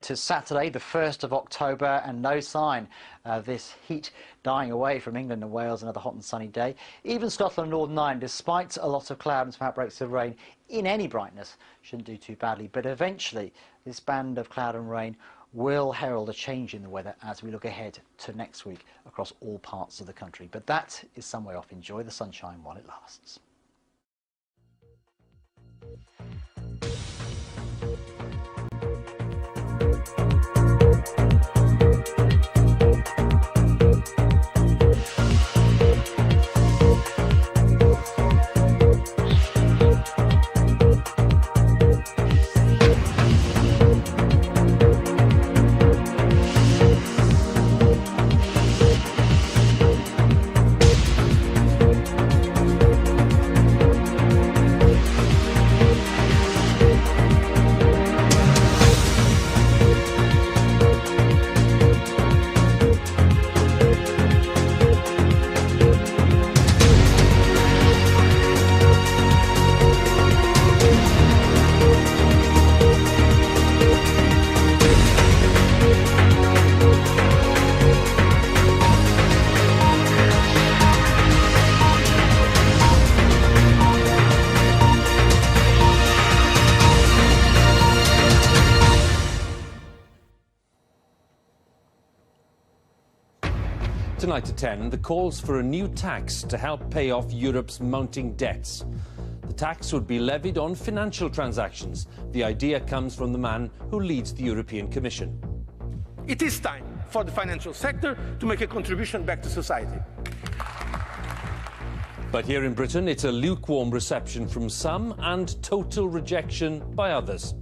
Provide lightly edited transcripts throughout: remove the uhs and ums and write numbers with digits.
to Saturday, the 1st of October, and no sign of this heat dying away from England and Wales. Another hot and sunny day. Even Scotland and Northern Ireland, despite a lot of cloud and some outbreaks of rain, in any brightness, shouldn't do too badly. But eventually, this band of cloud and rain will herald a change in the weather as we look ahead to next week across all parts of the country. But that is some way off. Enjoy the sunshine while it lasts. Tonight at 10, the calls for a new tax to help pay off Europe's mounting debts. The tax would be levied on financial transactions. The idea comes from the man who leads the European Commission. It is time for the financial sector to make a contribution back to society. But here in Britain, it's a lukewarm reception from some and total rejection by others.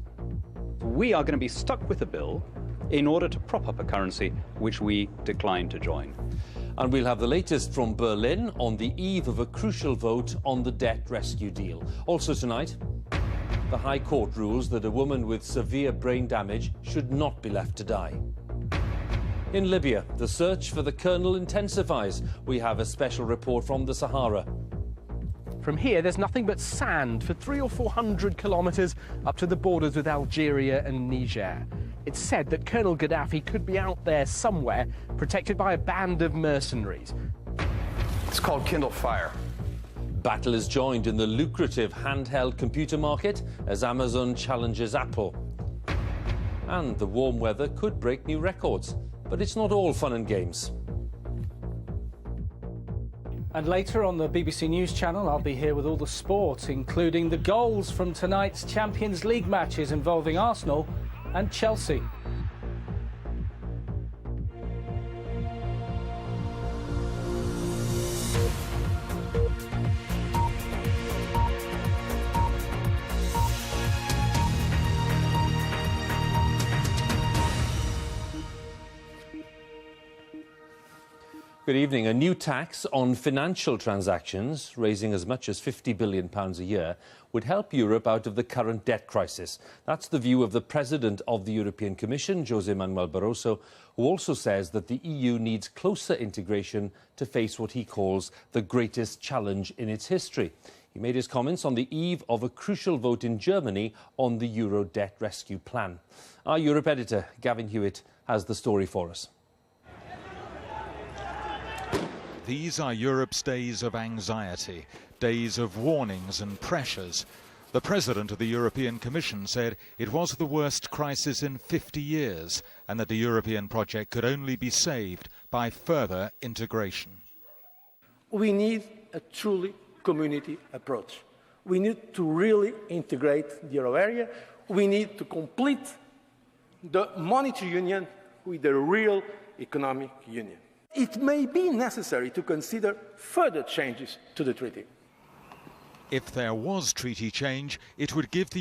We are going to be stuck with a bill in order to prop up a currency which we decline to join. And we'll have the latest from Berlin on the eve of a crucial vote on the debt rescue deal. Also tonight, the High Court rules that a woman with severe brain damage should not be left to die. In Libya, the search for the colonel intensifies. We have a special report from the Sahara. From here, there's nothing but sand for 300 or 400 kilometres up to the borders with Algeria and Niger. It's said that Colonel Gaddafi could be out there somewhere, protected by a band of mercenaries. It's called Kindle Fire. Battle is joined in the lucrative handheld computer market as Amazon challenges Apple. And the warm weather could break new records. But it's not all fun and games. And later on the BBC News channel, I'll be here with all the sport, including the goals from tonight's Champions League matches involving Arsenal and Chelsea. Good evening. A new tax on financial transactions, raising as much as £50 billion a year, would help Europe out of the current debt crisis. That's the view of the President of the European Commission, José Manuel Barroso, who also says that the EU needs closer integration to face what he calls the greatest challenge in its history. He made his comments on the eve of a crucial vote in Germany on the Euro debt rescue plan. Our Europe editor, Gavin Hewitt, has the story for us. These are Europe's days of anxiety, days of warnings and pressures. The President of the European Commission said it was the worst crisis in 50 years and that the European project could only be saved by further integration. We need a truly community approach. We need to really integrate the euro area. We need to complete the monetary union with a real economic union. It may be necessary to consider further changes to the treaty. If there was treaty change, it would give the